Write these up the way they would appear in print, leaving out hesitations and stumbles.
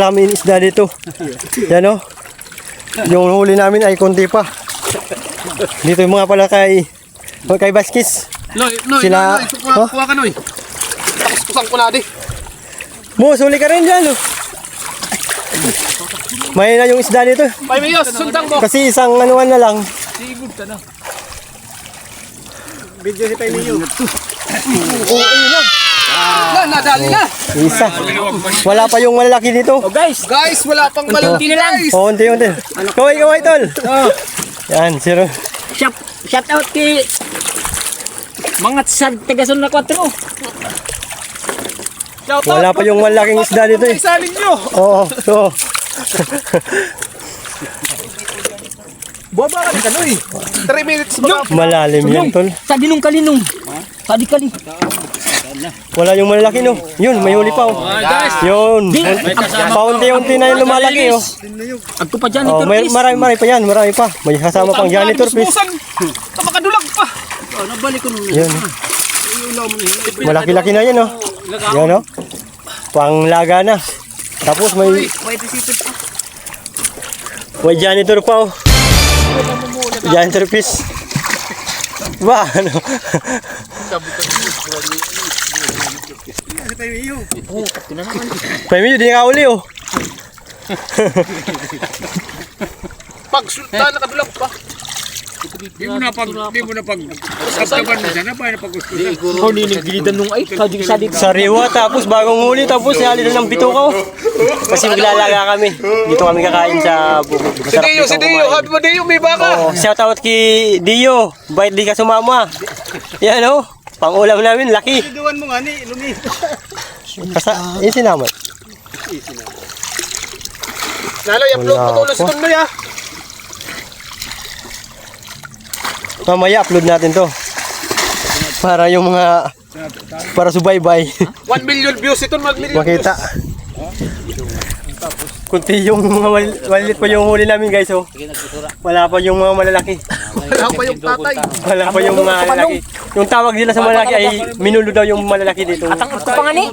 Maraming isda dito. Yan o. Yung huli namin ay konti pa. Dito yung mga pala kay Baskis. Loy, Sila, kuha ka Noy. Tapos kusang ko na di. Boss, huli ka rin dyan. Oh. May na yung isda dito. May Miyos, sundang mo. Kasi isang anuan na lang. Sigod ka na. Video si Pai Mio. Oo, ayun lang. Nadali na. Isa. Wala pa yung malalaki dito. Oh guys, Wala pang malaki na lang. Oo, unti-unti. Kaway, tol. Yan, zero. Shout out kay mga sa Tagason na 4. Wala pa yung malaking isda dito eh. Isalin nyo. Oo, so. Buwaba ka na Noy. 3 minutes ba? Malalim yan, tol. Sa dinong kalinong. Kali. Wala yung malalaki, no. Yun, may huli pa, oh. Guys. Yun. Paunti-unti na yung lumalaki, oh. Agto pa dyan Oh, ito. marami pa yan, marami pa. May kasama pang janitor fish. Kapakadulag pa. Nabalik ko nung. Yan. Malaki-laki na yan, oh. Yan, oh. Panglaga na. Tapos may janitor pa, oh. Janitor fish. Ba, ano? Pwede di nga uli, oh. Pag sultan nakadulag pa. Di mo na pag kaptaban mo dyan, ba na pag gusto na? Oh, ninigilitan nung ay. Kajig sa dito. Sariwa, tapos bagong huli, tapos yali na ng bituka, oh. Kasi maglalaga kami. Dito kami kakain sa bubog. Si Dio, happy ba Dio, may baka. Oh, shout out kay Dio. Bait di ka sumama. Yan, oh. Pang-ulam namin, laki. Duwan mo nga ni Lumi. Yung sinamot. Naloy, upload Wala mo tulos pa. itong Noy ah. Mamaya upload natin to. Para yung mga para subaybay 1 million views ito, mag-million makita. Kunti yung mga maliit pa yung huli namin, guys, oh. Wala pa yung mga malalaki. Wala pa yung tatay. Wala pa yung mga malalaki. Yung tawag nila sa malalaki ay minulo daw yung malalaki dito. Atang pa nga ni.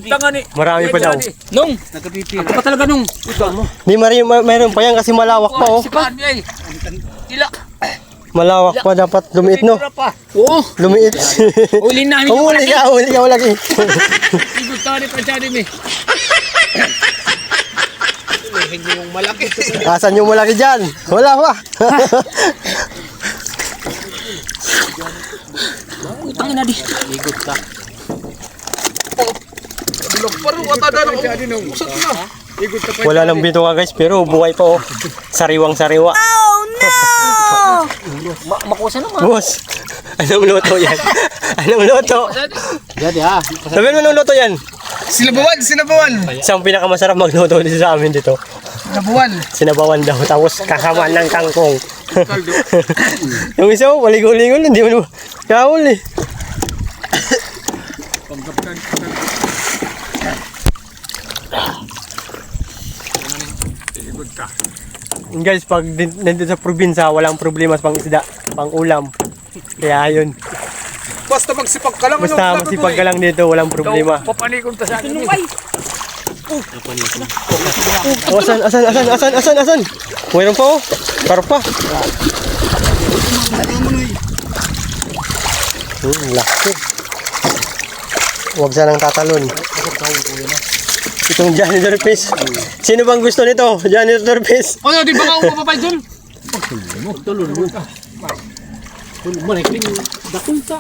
Marami pa daw. Nung. Ako pa talaga nung. Di mayroon pa yan kasi malawak pa, oh. Ila. Malawak pa, dapat lumiit, no? Oo. Lumiit. Uli na ni. Huli ka malaki. Sigod tali pa dyan eh. Hindi yung malaki. Asan yung malaki dyan? Wala pa. Utang na di. Dulag pa rin, watada na. Usat na. Wala lang bito ka, guys, pero buhay pa, oh. Sariwang-sariwa. Makusa naman. Boss, anong luto yan? Anong luto? Jadi ha. Sabihin mo anong luto yan? Sinabawan. Isang pinakamasarap magluto dito sa amin dito. Sinabawan. Sinabawan daw, tapos kasama ng kangkong. Yung isa, oh, waligol-ligol, hindi mo kahuli. Guys, pag nandito sa probinsya, walang problema sa pang-isda, pang-ulam. Kaya yun. Basta magsipag ka lang. Basta masipag ka lang dito, walang problema. Papanikon ta sa akin. Oh, asan? Mayroon pa, oh. Karpa. Laki. Huwag sanang tatalon. Itong janitor fish. Sino bang gusto nito? Janitor fish. O, di ba ka umapapay dyan? Tulun mo. Tulun mo. Tulun mo. Dakunta.